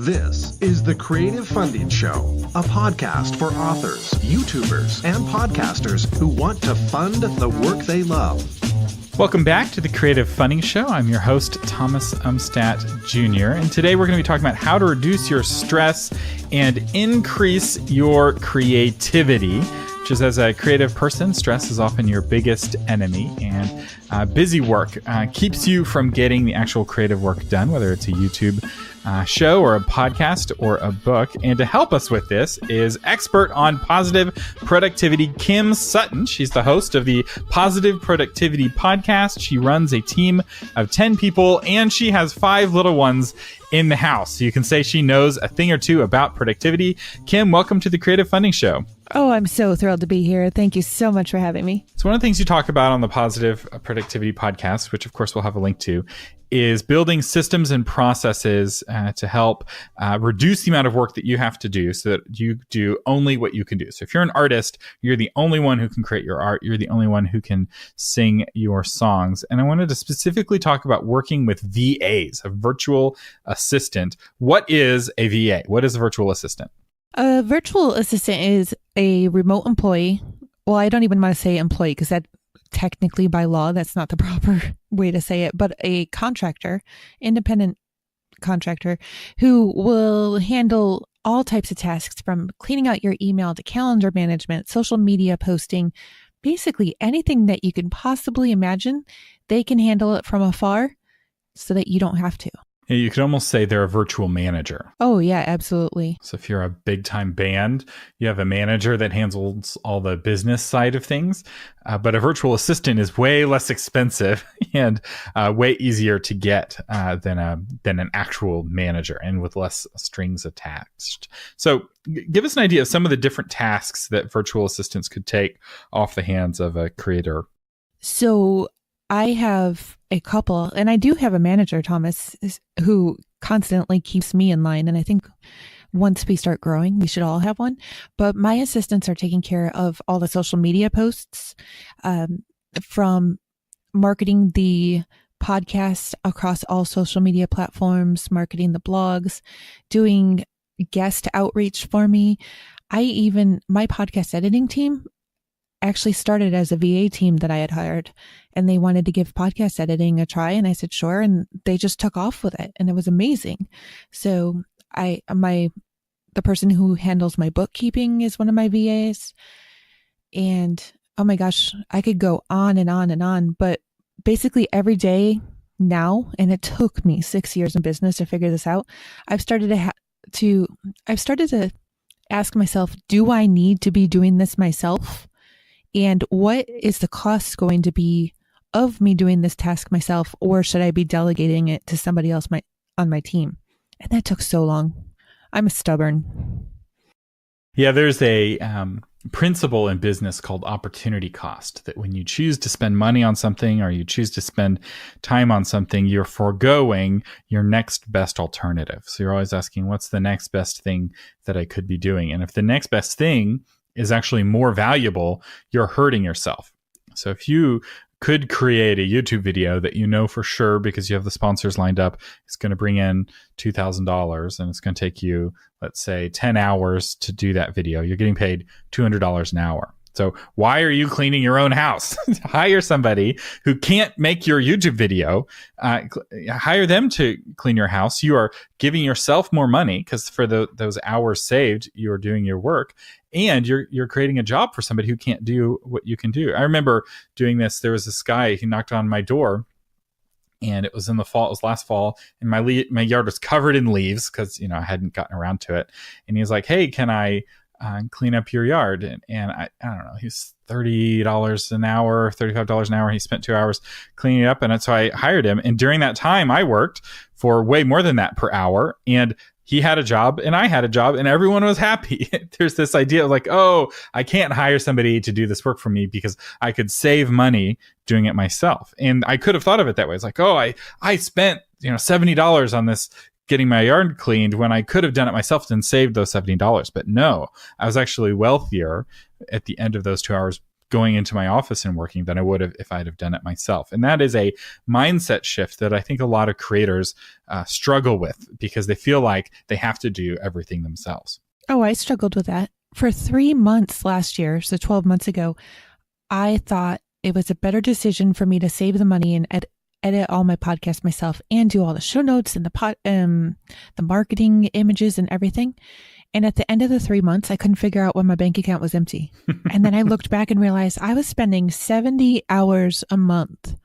This is the Creative Funding Show, a podcast for authors, YouTubers, and podcasters who want to fund the work they love. Welcome back to the Creative Funding Show. I'm your host, Thomas Umstattd Jr., and today we're going to be talking about how to reduce your stress and increase your creativity. Just as a creative person, stress is often your biggest enemy, and busy work keeps you from getting the actual creative work done, whether it's a YouTube show or a podcast or a book. And to help us with this is expert on positive productivity, Kim Sutton. She's the host of the Positive Productivity Podcast. She runs a team of 10 people, and she has 5 little ones in the house. So you can say she knows a thing or two about productivity. Kim, welcome to the Creative Funding Show. Oh, I'm so thrilled to be here. Thank you so much for having me. So one of the things you talk about on the Positive Productivity Podcast, which of course we'll have a link to, is building systems and processes to help reduce the amount of work that you have to do so that you do only what you can do. So if you're an artist, you're the only one who can create your art. You're the only one who can sing your songs. And I wanted to specifically talk about working with VAs, a virtual assistant. What is a VA? What is a virtual assistant? A virtual assistant is a remote employee. Well, I don't even want to say employee because that technically by law, that's not the proper way to say it, but a contractor, independent contractor who will handle all types of tasks from cleaning out your email to calendar management, social media posting, basically anything that you can possibly imagine. They can handle it from afar so that you don't have to. You could almost say they're a virtual manager. Oh, yeah, absolutely. So if you're a big time band, you have a manager that handles all the business side of things. But a virtual assistant is way less expensive and way easier to get than an actual manager, and with less strings attached. So give us an idea of some of the different tasks that virtual assistants could take off the hands of a creator. So I have a couple, and I do have a manager, Thomas, who constantly keeps me in line. And I think once we start growing, we should all have one. But my assistants are taking care of all the social media posts, from marketing the podcast across all social media platforms, marketing the blogs, doing guest outreach for me. My podcast editing team actually started as a VA team that I had hired, and they wanted to give podcast editing a try. And I said, sure. And they just took off with it, and it was amazing. So the person who handles my bookkeeping is one of my VAs. And oh my gosh, I could go on and on and on, but basically every day now, and it took me 6 years in business to figure this out. I've started to ask myself, do I need to be doing this myself? And what is the cost going to be of me doing this task myself, or should I be delegating it to somebody else on my team? And that took so long. I'm stubborn. Yeah, there's a principle in business called opportunity cost, that when you choose to spend money on something or you choose to spend time on something, you're foregoing your next best alternative. So you're always asking, what's the next best thing that I could be doing? And if the next best thing is actually more valuable, you're hurting yourself. So if you could create a YouTube video that you know for sure, because you have the sponsors lined up, it's going to bring in $2,000 and it's going to take you, let's say, 10 hours to do that video. You're getting paid $200 an hour. So why are you cleaning your own house? Hire somebody who can't make your YouTube video. Hire them to clean your house. You are giving yourself more money because for those hours saved, you are doing your work. And you're creating a job for somebody who can't do what you can do. I remember doing this. There was this guy, he knocked on my door, and it was in the fall. It was last fall, and my yard was covered in leaves because I hadn't gotten around to it. And he was like, "Hey, can I clean up your yard?" And I don't know. He's $30 an hour, $35 an hour. He spent 2 hours cleaning it up, and so I hired him. And during that time, I worked for way more than that per hour, and he had a job and I had a job and everyone was happy. There's this idea of like, oh, I can't hire somebody to do this work for me because I could save money doing it myself. And I could have thought of it that way. It's like, oh, I spent $70 on this getting my yard cleaned when I could have done it myself and saved those $70. But no, I was actually wealthier at the end of those 2 hours going into my office and working than I would have if I'd have done it myself. And that is a mindset shift that I think a lot of creators struggle with because they feel like they have to do everything themselves. Oh, I struggled with that. For 3 months last year, so 12 months ago, I thought it was a better decision for me to save the money and edit all my podcasts myself and do all the show notes and the marketing images and everything. And at the end of the 3 months, I couldn't figure out why my bank account was empty. And then I looked back and realized I was spending 70 hours a month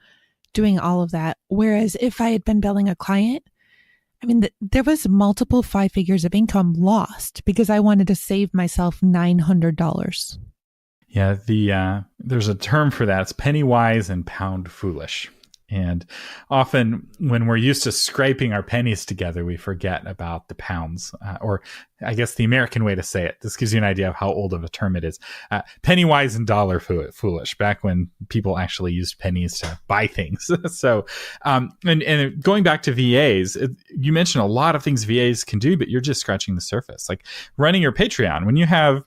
doing all of that. Whereas if I had been billing a client, I mean, there was multiple 5 figures of income lost because I wanted to save myself $900. Yeah, there's a term for that. It's penny wise and pound foolish. And often when we're used to scraping our pennies together, we forget about the pounds, or I guess the American way to say it. This gives you an idea of how old of a term it is. Penny wise and dollar foolish, back when people actually used pennies to buy things. So, and going back to VAs, you mentioned a lot of things VAs can do, but you're just scratching the surface. Like running your Patreon, when you have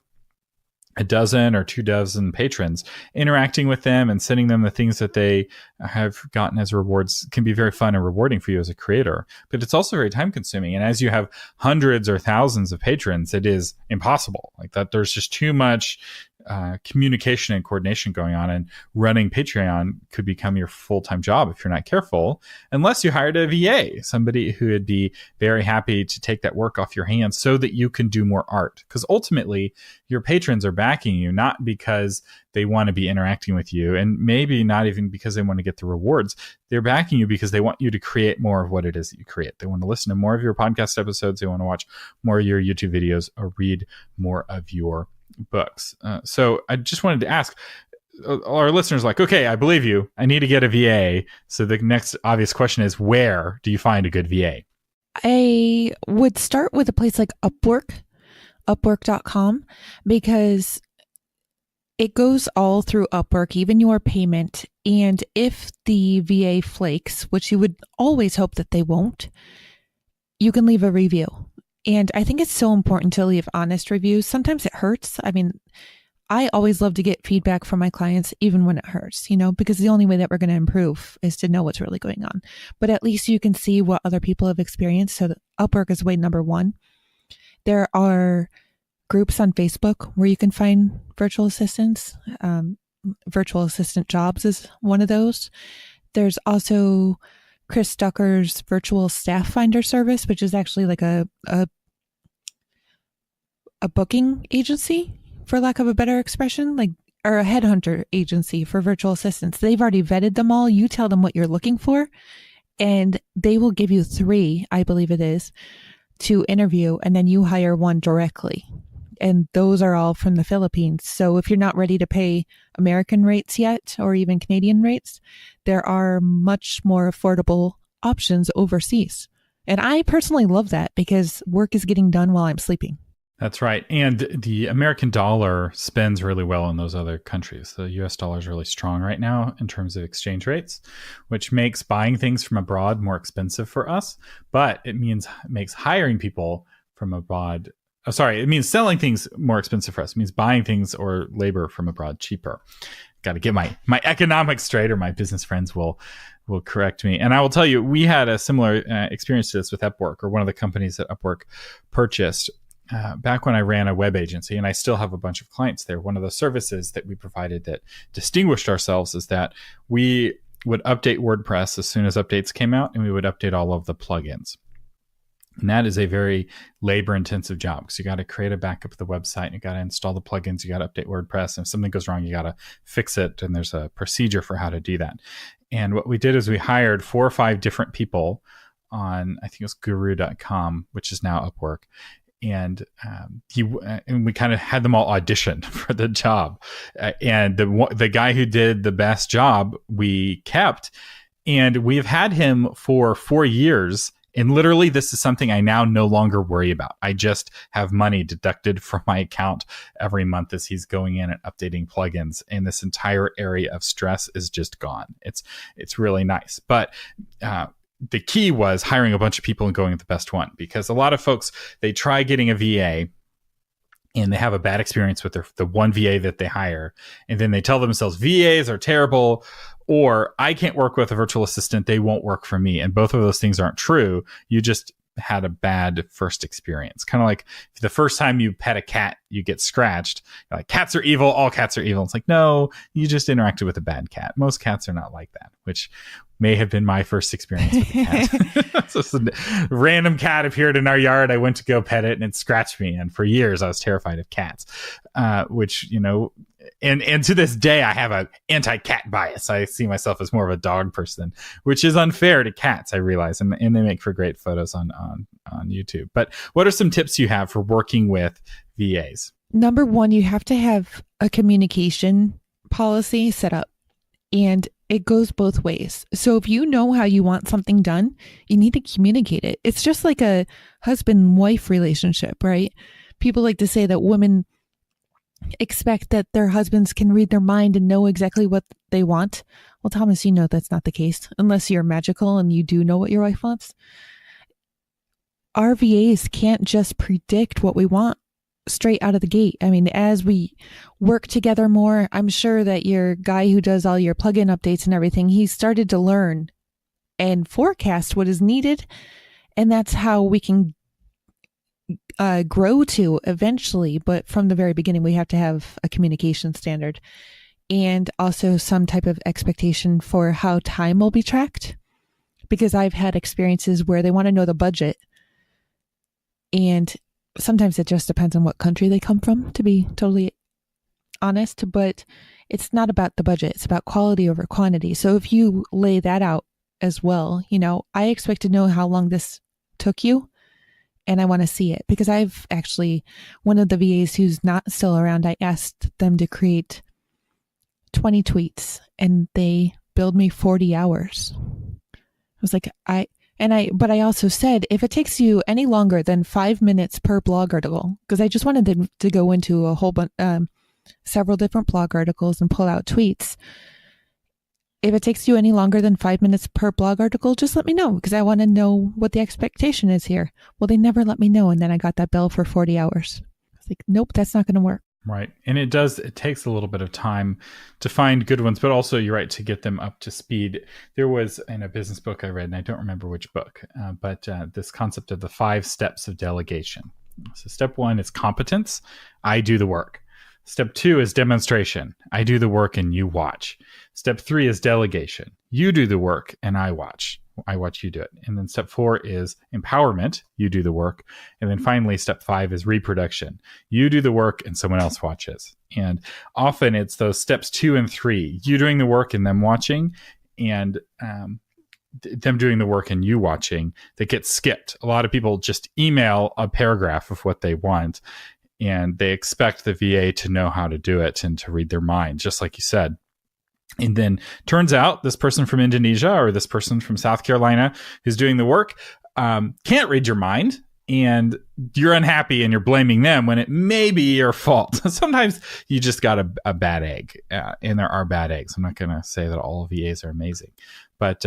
a dozen or 2 dozen patrons, interacting with them and sending them the things that they have gotten as rewards can be very fun and rewarding for you as a creator, but it's also very time consuming. And as you have hundreds or thousands of patrons, it is impossible. Like that, there's just too much communication and coordination going on, and running Patreon could become your full-time job if you're not careful, unless you hired a VA, somebody who would be very happy to take that work off your hands so that you can do more art. Because ultimately, your patrons are backing you, not because they want to be interacting with you, and maybe not even because they want to get the rewards. They're backing you because they want you to create more of what it is that you create. They want to listen to more of your podcast episodes. They want to watch more of your YouTube videos or read more of your books. So I just wanted to ask our listeners, like, okay, I believe you. I need to get a VA. So the next obvious question is, where do you find a good VA? I would start with a place like Upwork, upwork.com, because it goes all through Upwork, even your payment. And if the VA flakes, which you would always hope that they won't, you can leave a review. And I think it's so important to leave honest reviews. Sometimes it hurts. I mean, I always love to get feedback from my clients, even when it hurts, because the only way that we're going to improve is to know what's really going on. But at least you can see what other people have experienced. So Upwork is way number one. There are groups on Facebook where you can find virtual assistants. Virtual assistant jobs is one of those. There's also Chris Ducker's virtual staff finder service, which is actually like a booking agency, for lack of a better expression, or a headhunter agency for virtual assistants. They've already vetted them all. You tell them what you're looking for, and they will give you 3, I believe it is, to interview, and then you hire one directly. And those are all from the Philippines. So if you're not ready to pay American rates yet, or even Canadian rates, there are much more affordable options overseas. And I personally love that because work is getting done while I'm sleeping. That's right. And the American dollar spends really well in those other countries. The US dollar is really strong right now in terms of exchange rates, which makes buying things from abroad more expensive for us. But it makes hiring people from abroad. It means selling things more expensive for us. It means buying things or labor from abroad cheaper. Got to get my economics straight, or my business friends will correct me. And I will tell you, we had a similar experience to this with Upwork, or one of the companies that Upwork purchased. Back when I ran a web agency, and I still have a bunch of clients there, one of the services that we provided that distinguished ourselves is that we would update WordPress as soon as updates came out, and we would update all of the plugins. And that is a very labor-intensive job because you got to create a backup of the website, and you got to install the plugins, you got to update WordPress, and if something goes wrong, you got to fix it, and there's a procedure for how to do that. And what we did is we hired 4 or 5 different people on, I think it was guru.com, which is now Upwork. And we kind of had them all audition for the job. And the guy who did the best job, we kept. And we've had him for 4 years. And literally, this is something I now no longer worry about. I just have money deducted from my account every month as he's going in and updating plugins. And this entire area of stress is just gone. It's really nice. But the key was hiring a bunch of people and going with the best one, because a lot of folks, they try getting a VA and they have a bad experience with the one VA that they hire, and then they tell themselves VAs are terrible, or I can't work with a virtual assistant, they won't work for me. And both of those things aren't true. You just had a bad first experience. Kind of like the first time you pet a cat, you get scratched. You're like, cats are evil, all cats are evil. It's like, no, you just interacted with a bad cat. Most cats are not like that, which may have been my first experience with a cat. So some random cat appeared in our yard. I went to go pet it and it scratched me. And for years I was terrified of cats, which, and to this day, I have an anti-cat bias. I see myself as more of a dog person, which is unfair to cats, I realize. And they make for great photos on YouTube. But what are some tips you have for working with VAs? Number one, you have to have a communication policy set up. And it goes both ways. So if you know how you want something done, you need to communicate it. It's just like a husband-wife relationship, right? People like to say that women expect that their husbands can read their mind and know exactly what they want. Well, Thomas, you know that's not the case unless you're magical and you do know what your wife wants. Our VAs can't just predict what we want straight out of the gate. I mean, as we work together more, I'm sure that your guy who does all your plugin updates and everything, he's started to learn and forecast what is needed. And that's how we can grow to eventually. But from the very beginning, we have to have a communication standard and also some type of expectation for how time will be tracked. Because I've had experiences where they want to know the budget, and sometimes it just depends on what country they come from, to be totally honest, but it's not about the budget. It's about quality over quantity. So if you lay that out as well, I expect to know how long this took you, and I want to see it, because I've actually, one of the VAs who's not still around, I asked them to create 20 tweets and they billed me 40 hours. I was like, but I also said, if it takes you any longer than 5 minutes per blog article, because I just wanted them to go into a whole bunch, several different blog articles and pull out tweets. If it takes you any longer than 5 minutes per blog article, just let me know, because I want to know what the expectation is here. Well, they never let me know. And then I got that bill for 40 hours. I was like, nope, that's not going to work. Right. And it takes a little bit of time to find good ones, but also you're right, to get them up to speed. There was in a business book I read, and I don't remember which book, but this concept of the 5 steps of delegation. So step 1 is competence. I do the work. Step 2 is demonstration. I do the work and you watch. Step 3 is delegation. You do the work and I watch. I watch you do it. And then step 4 is empowerment. You do the work. And then finally, step 5 is reproduction. You do the work and someone else watches. And often it's those steps 2 and 3, you doing the work and them watching, and them doing the work and you watching, that gets skipped. A lot of people just email a paragraph of what they want, and they expect the VA to know how to do it and to read their mind, just like you said. And then turns out this person from Indonesia or this person from South Carolina who's doing the work can't read your mind, and you're unhappy and you're blaming them when it may be your fault. Sometimes you just got a bad egg, and there are bad eggs. I'm not going to say that all VAs are amazing, but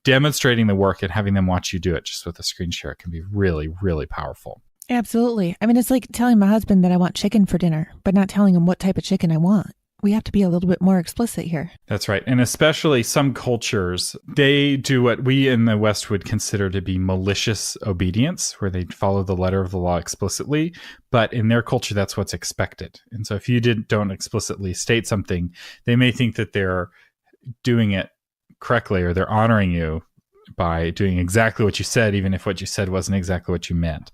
demonstrating the work and having them watch you do it just with a screen share can be really, really powerful. Absolutely. I mean, it's like telling my husband that I want chicken for dinner, but not telling him what type of chicken I want. We have to be a little bit more explicit here. That's right. And especially some cultures, they do what we in the West would consider to be malicious obedience, where they follow the letter of the law explicitly. But in their culture, that's what's expected. And so if you don't explicitly state something, they may think that they're doing it correctly, or they're honoring you by doing exactly what you said, even if what you said wasn't exactly what you meant.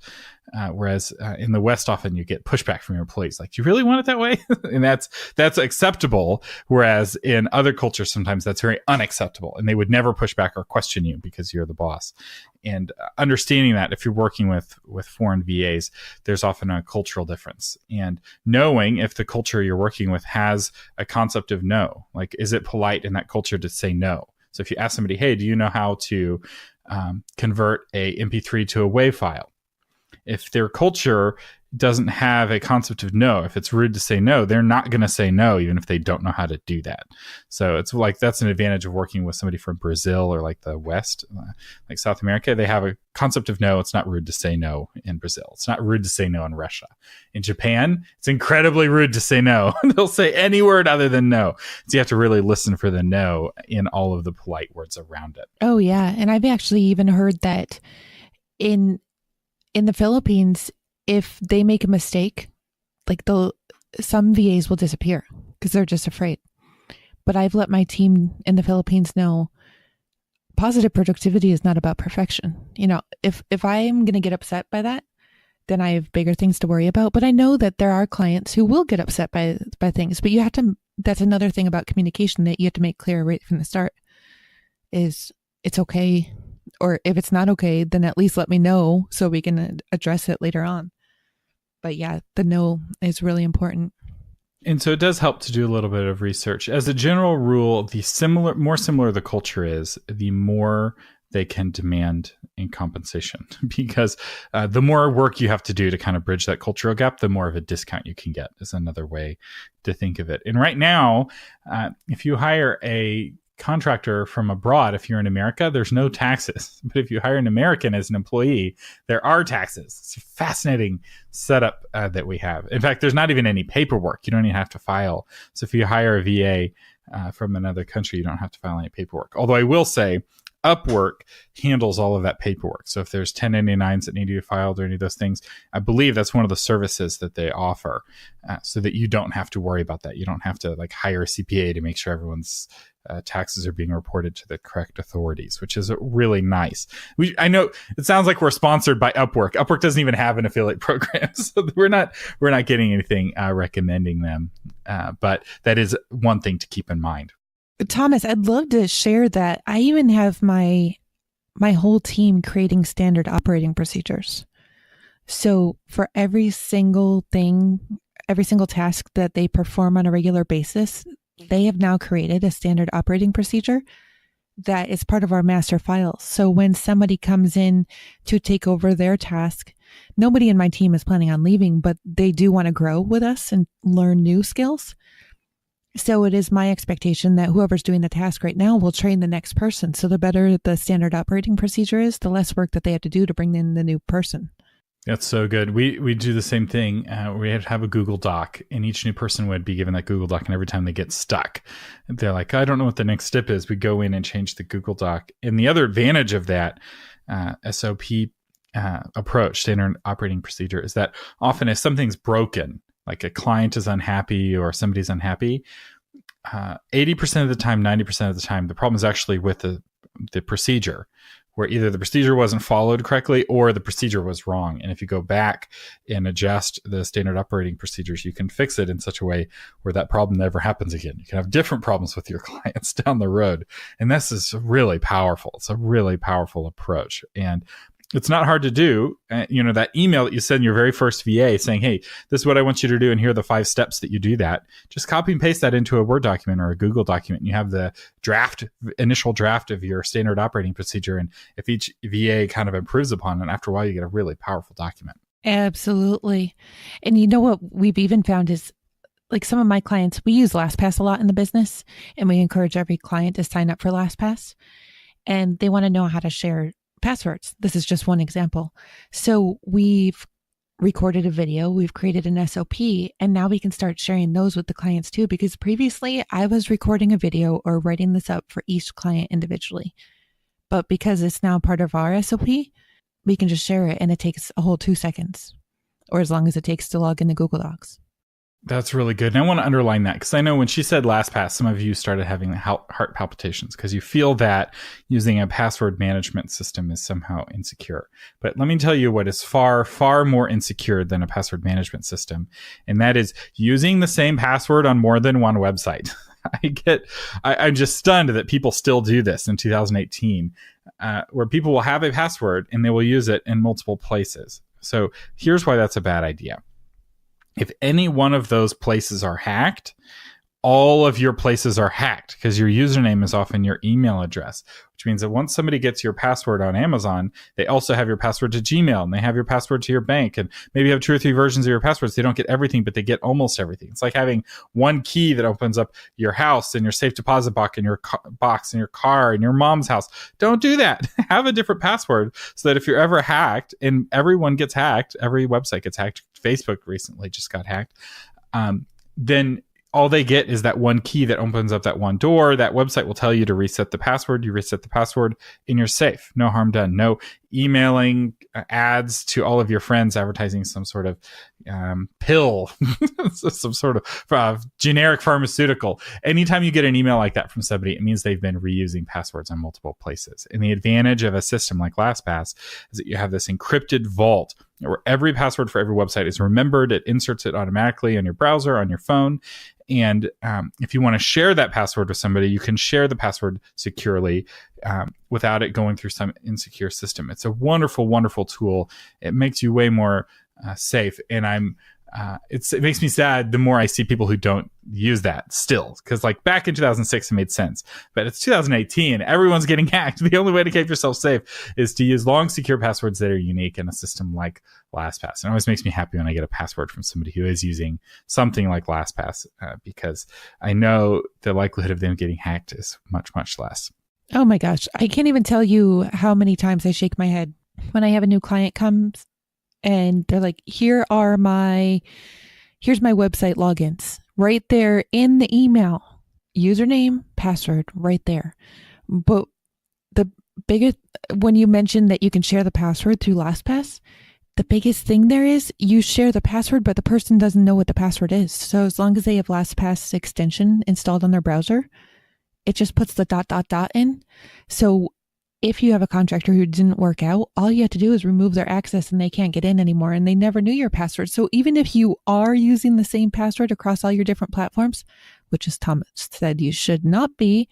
Whereas in the West, often you get pushback from your employees, like, "Do you really want it that way?" And that's acceptable. Whereas in other cultures, sometimes that's very unacceptable, and they would never push back or question you because you're the boss. And understanding that if you're working with foreign VAs, there's often a cultural difference. And knowing if the culture you're working with has a concept of no, like, is it polite in that culture to say no? So if you ask somebody, "Hey, do you know how to convert a MP3 to a WAV file?" if their culture doesn't have a concept of no, if it's rude to say no, they're not going to say no, even if they don't know how to do that. So it's like, that's an advantage of working with somebody from Brazil or like the West, like South America. They have a concept of no. It's not rude to say no in Brazil. It's not rude to say no in Russia. In Japan, it's incredibly rude to say no. They'll say any word other than no. So you have to really listen for the no in all of the polite words around it. Oh yeah. And I've actually even heard that in the Philippines, if they make a mistake, like some VAs will disappear because they're just afraid. But I've let my team in the Philippines know positive productivity is not about perfection. You know, if I'm going to get upset by that, then I have bigger things to worry about. But I know that there are clients who will get upset by things, but you have to, that's another thing about communication that you have to make clear right from the start is it's okay. Or if it's not okay, then at least let me know so we can address it later on. But yeah, the no is really important. And so it does help to do a little bit of research. As a general rule, the more similar the culture is, the more they can demand in compensation, because the more work you have to do to kind of bridge that cultural gap, the more of a discount you can get, is another way to think of it. And right now, if you hire a contractor from abroad, if you're in America, there's no taxes. But if you hire an American as an employee, there are taxes. It's a fascinating setup that we have. In fact, there's not even any paperwork. You don't even have to file. So if you hire a VA from another country, you don't have to file any paperwork. Although I will say, Upwork handles all of that paperwork. So if there's 1099s that need to be filed or any of those things, I believe that's one of the services that they offer, so that you don't have to worry about that. You don't have to like hire a CPA to make sure everyone's taxes are being reported to the correct authorities, which is really nice. I know it sounds like we're sponsored by Upwork. Upwork doesn't even have an affiliate program, so we're not getting anything recommending them. But that is one thing to keep in mind. Thomas, I'd love to share that. I even have my whole team creating standard operating procedures. So for every single thing, every single task that they perform on a regular basis, they have now created a standard operating procedure that is part of our master files. So when somebody comes in to take over their task, nobody in my team is planning on leaving, but they do want to grow with us and learn new skills. So it is my expectation that whoever's doing the task right now will train the next person. So the better the standard operating procedure is, the less work that they have to do to bring in the new person. That's so good. We do the same thing. We have a Google Doc, and each new person would be given that Google Doc. And every time they get stuck, they're like, I don't know what the next step is. We go in and change the Google Doc. And the other advantage of that SOP approach, standard operating procedure, is that often if something's broken, like a client is unhappy or somebody's unhappy, 80% of the time, 90% of the time, the problem is actually with the procedure, where either the procedure wasn't followed correctly or the procedure was wrong. And if you go back and adjust the standard operating procedures, you can fix it in such a way where that problem never happens again. You can have different problems with your clients down the road. And this is really powerful. It's a really powerful approach. And it's not hard to do. That email that you send your very first VA saying, hey, this is what I want you to do, and here are the 5 steps that you do that. Just copy and paste that into a Word document or a Google document. And you have the initial draft of your standard operating procedure. And if each VA kind of improves upon it, after a while, you get a really powerful document. Absolutely. And you know what we've even found is, like, some of my clients, we use LastPass a lot in the business, and we encourage every client to sign up for LastPass. And they want to know how to share passwords. This is just one example. So we've recorded a video, we've created an SOP, and now we can start sharing those with the clients too, because previously I was recording a video or writing this up for each client individually. But because it's now part of our SOP, we can just share it, and it takes a whole 2 seconds, or as long as it takes to log into Google Docs. That's really good. And I want to underline that, because I know when she said LastPass, some of you started having heart palpitations because you feel that using a password management system is somehow insecure. But let me tell you what is far, far more insecure than a password management system. And that is using the same password on more than one website. I'm just stunned that people still do this in 2018, where people will have a password and they will use it in multiple places. So here's why that's a bad idea. If any one of those places are hacked, all of your places are hacked because your username is often your email address, which means that once somebody gets your password on Amazon, they also have your password to Gmail, and they have your password to your bank, and maybe you have 2 or 3 versions of your passwords. They don't get everything, but they get almost everything. It's like having one key that opens up your house and your safe deposit box and your box and your car and your mom's house. Don't do that. Have a different password so that if you're ever hacked, and everyone gets hacked, every website gets hacked. Facebook recently just got hacked. Then all they get is that one key that opens up that one door. That website will tell you to reset the password. You reset the password and you're safe. No harm done. No emailing ads to all of your friends advertising some sort of pill, some sort of generic pharmaceutical. Anytime you get an email like that from somebody, it means they've been reusing passwords on multiple places. And the advantage of a system like LastPass is that you have this encrypted vault where every password for every website is remembered. It inserts it automatically on your browser, on your phone. And if you want to share that password with somebody, you can share the password securely without it going through some insecure system. It's a wonderful, wonderful tool. It makes you way more safe. And it makes me sad the more I see people who don't use that still. Because like back in 2006, it made sense. But it's 2018. Everyone's getting hacked. The only way to keep yourself safe is to use long, secure passwords that are unique in a system like LastPass. And it always makes me happy when I get a password from somebody who is using something like LastPass because I know the likelihood of them getting hacked is much, much less. Oh my gosh. I can't even tell you how many times I shake my head when I have a new client comes and they're like, here's my website logins right there in the email, username, password right there. But the biggest, when you mentioned that you can share the password through LastPass, the biggest thing there is you share the password, but the person doesn't know what the password is. So as long as they have LastPass extension installed on their browser, it just puts the ... in. So if you have a contractor who didn't work out, all you have to do is remove their access and they can't get in anymore and they never knew your password. So even if you are using the same password across all your different platforms, which as Thomas said you should not be,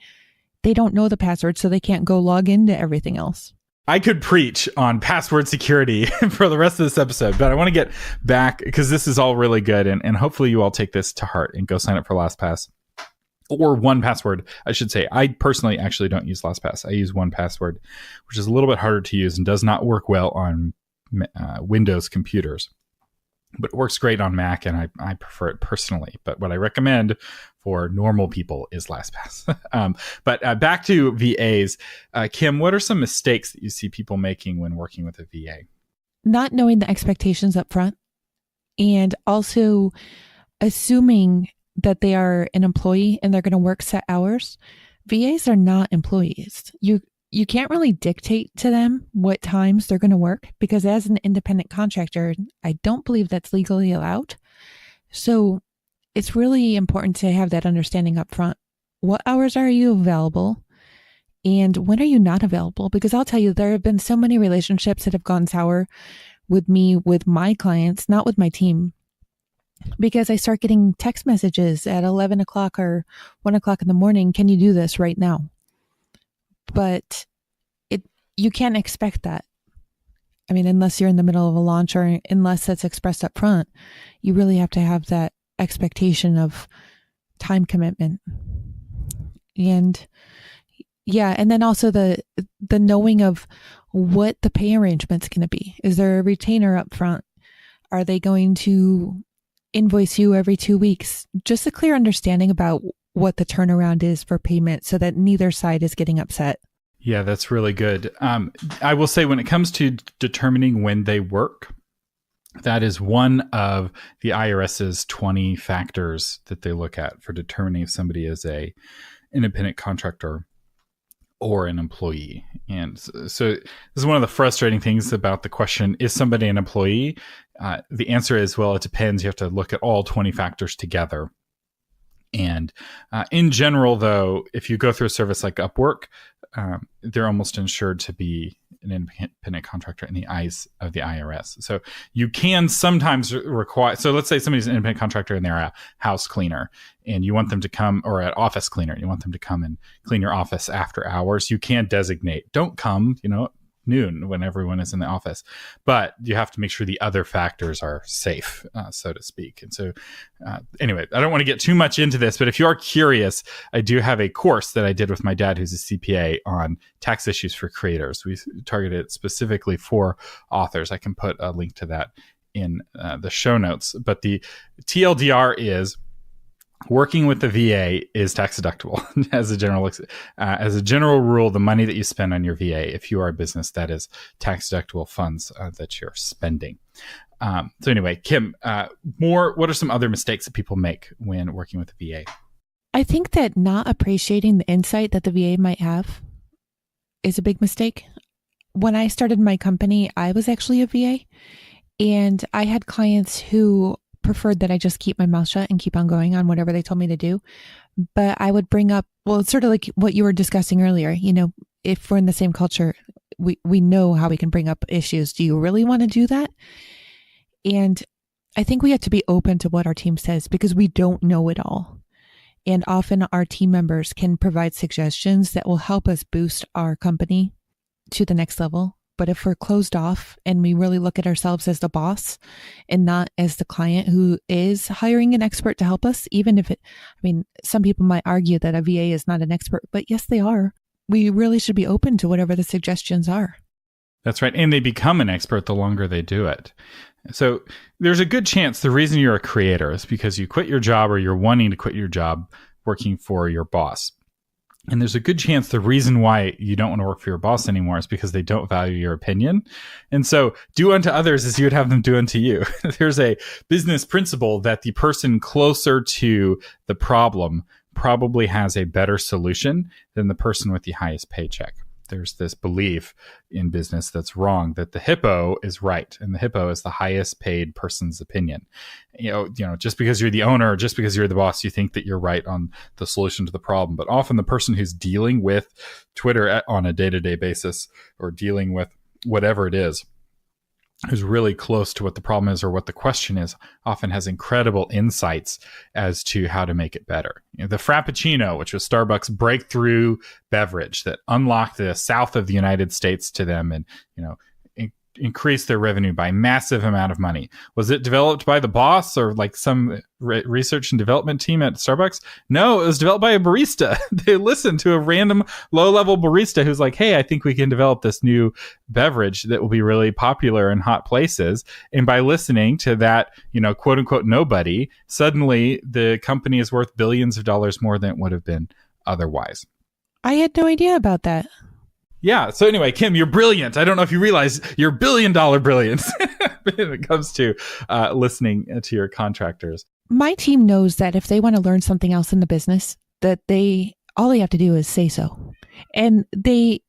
they don't know the password so they can't go log into everything else. I could preach on password security for the rest of this episode, but I want to get back because this is all really good and hopefully you all take this to heart and go sign up for LastPass. Or 1Password, I should say. I personally actually don't use LastPass. I use 1Password, which is a little bit harder to use and does not work well on Windows computers. But it works great on Mac, and I prefer it personally. But what I recommend for normal people is LastPass. But back to VAs. Kim, what are some mistakes that you see people making when working with a VA? Not knowing the expectations up front and also assuming that they are an employee and they're going to work set hours. VAs are not employees. You can't really dictate to them what times they're going to work because as an independent contractor, I don't believe that's legally allowed. So it's really important to have that understanding up front. What hours are you available? And when are you not available? Because I'll tell you, there have been so many relationships that have gone sour with me, with my clients, not with my team. Because I start getting text messages at 11 o'clock or 1 o'clock in the morning. Can you do this right now? But you can't expect that. I mean, unless you're in the middle of a launch or unless that's expressed up front, you really have to have that expectation of time commitment. And yeah, and then also the knowing of what the pay arrangement's going to be. Is there a retainer up front? Are they going to invoice you every 2 weeks? Just a clear understanding about what the turnaround is for payment so that neither side is getting upset. Yeah, that's really good. I will say when it comes to determining when they work, that is one of the IRS's 20 factors that they look at for determining if somebody is a independent contractor or an employee. And so this is one of the frustrating things about the question, is somebody an employee? The answer is, well, it depends. You have to look at all 20 factors together. And in general, though, if you go through a service like Upwork, they're almost ensured to be an independent contractor in the eyes of the IRS. So you can sometimes require, so let's say somebody's an independent contractor and they're a house cleaner and you want them to come, or an office cleaner, you want them to come and clean your office after hours. You can designate, don't come, noon when everyone is in the office. But you have to make sure the other factors are safe, so to speak. And so anyway, I don't want to get too much into this, but if you are curious, I do have a course that I did with my dad, who's a CPA, on tax issues for creators. We targeted it specifically for authors. I can put a link to that in the show notes. But the TLDR is working with the VA is tax deductible as a general rule. The money that you spend on your VA, if you are a business, that is tax deductible funds that you're spending. So anyway, Kim, what are some other mistakes that people make when working with the VA? I think that not appreciating the insight that the VA might have is a big mistake. When I started my company, I was actually a VA, and I had clients who preferred that I just keep my mouth shut and keep on going on whatever they told me to do. But I would bring up, well, it's sort of like what you were discussing earlier. You know, if we're in the same culture, we know how we can bring up issues. Do you really want to do that? And I think we have to be open to what our team says, because we don't know it all. And often our team members can provide suggestions that will help us boost our company to the next level. But if we're closed off and we really look at ourselves as the boss and not as the client who is hiring an expert to help us, even if some people might argue that a VA is not an expert, but yes, they are. We really should be open to whatever the suggestions are. That's right. And they become an expert the longer they do it. So there's a good chance the reason you're a creator is because you quit your job, or you're wanting to quit your job working for your boss. And there's a good chance the reason why you don't want to work for your boss anymore is because they don't value your opinion. And so do unto others as you would have them do unto you. There's a business principle that the person closer to the problem probably has a better solution than the person with the highest paycheck. There's this belief in business that's wrong, that the hippo is right, and the hippo is the highest paid person's opinion. You know, just because you're the owner, or just because you're the boss, you think that you're right on the solution to the problem. But often the person who's dealing with Twitter on a day-to-day basis, or dealing with whatever it is, who's really close to what the problem is or what the question is, often has incredible insights as to how to make it better. You know, the Frappuccino, which was Starbucks' breakthrough beverage that unlocked the south of the United States to them, and increased their revenue by a massive amount of money. Was it developed by the boss or like some research and development team at Starbucks? No, it was developed by a barista. They listened to a random low-level barista who's like, hey, I think we can develop this new beverage that will be really popular in hot places. And by listening to that, quote unquote, nobody, suddenly the company is worth billions of dollars more than it would have been otherwise. I had no idea about that. Yeah. So anyway, Kim, you're brilliant. I don't know if you realize you're $1 billion brilliance when it comes to listening to your contractors. My team knows that if they want to learn something else in the business, that all they have to do is say so. And the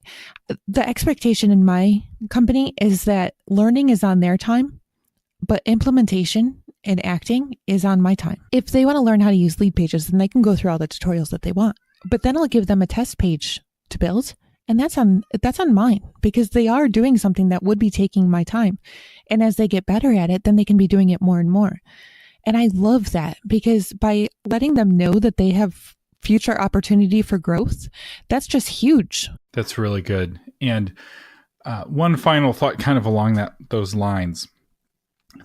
expectation in my company is that learning is on their time, but implementation and acting is on my time. If they want to learn how to use lead pages, then they can go through all the tutorials that they want. But then I'll give them a test page to build. And that's on mine, because they are doing something that would be taking my time. And as they get better at it, then they can be doing it more and more. And I love that, because by letting them know that they have future opportunity for growth, that's just huge. That's really good. And one final thought kind of along those lines.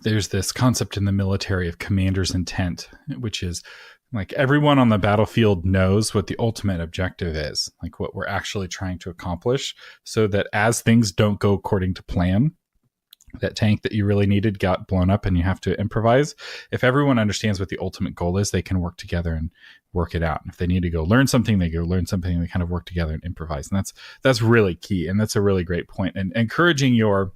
There's this concept in the military of commander's intent, which is like everyone on the battlefield knows what the ultimate objective is, like what we're actually trying to accomplish, so that as things don't go according to plan, that tank that you really needed got blown up and you have to improvise. If everyone understands what the ultimate goal is, they can work together and work it out. And if they need to go learn something, they go learn something, and they kind of work together and improvise. And that's really key. And that's a really great point. And encouraging your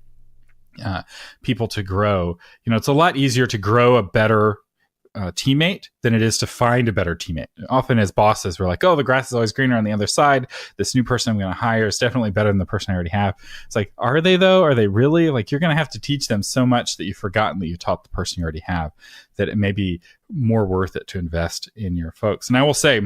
people to grow, it's a lot easier to grow a better teammate than it is to find a better teammate. Often as bosses, we're like, oh, the grass is always greener on the other side. This new person I'm going to hire is definitely better than the person I already have. It's like, are they though? Are they really? Like, you're going to have to teach them so much that you've forgotten that you taught the person you already have, that it may be more worth it to invest in your folks. And I will say,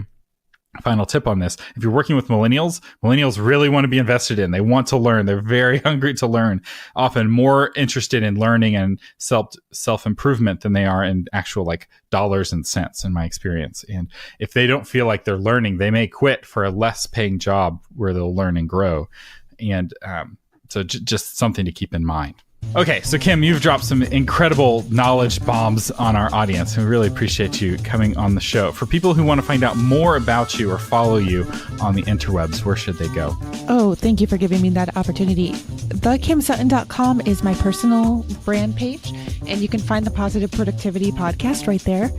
final tip on this: if you're working with millennials really want to be invested in. They want to learn. They're very hungry to learn, often more interested in learning and self-improvement than they are in actual like dollars and cents, in my experience. And if they don't feel like they're learning, they may quit for a less paying job where they'll learn and grow. And So just something to keep in mind. Okay, so Kim, you've dropped some incredible knowledge bombs on our audience. We really appreciate you coming on the show. For people who want to find out more about you or follow you on the interwebs, where should they go? Oh, thank you for giving me that opportunity. TheKimSutton.com is my personal brand page, and you can find the Positive Productivity podcast right there.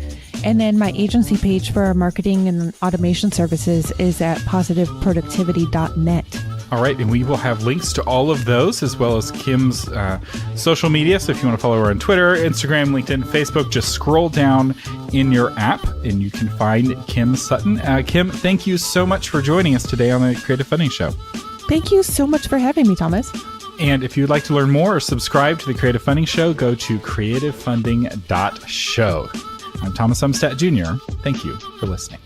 And then my agency page for our marketing and automation services is at positiveproductivity.net. All right, and we will have links to all of those as well as Kim's social media. So if you want to follow her on Twitter, Instagram, LinkedIn, Facebook, just scroll down in your app and you can find Kim Sutton. Kim, thank you so much for joining us today on the Creative Funding Show. Thank you so much for having me, Thomas. And if you'd like to learn more or subscribe to the Creative Funding Show, go to creativefunding.show. I'm Thomas Umstattd Jr. Thank you for listening.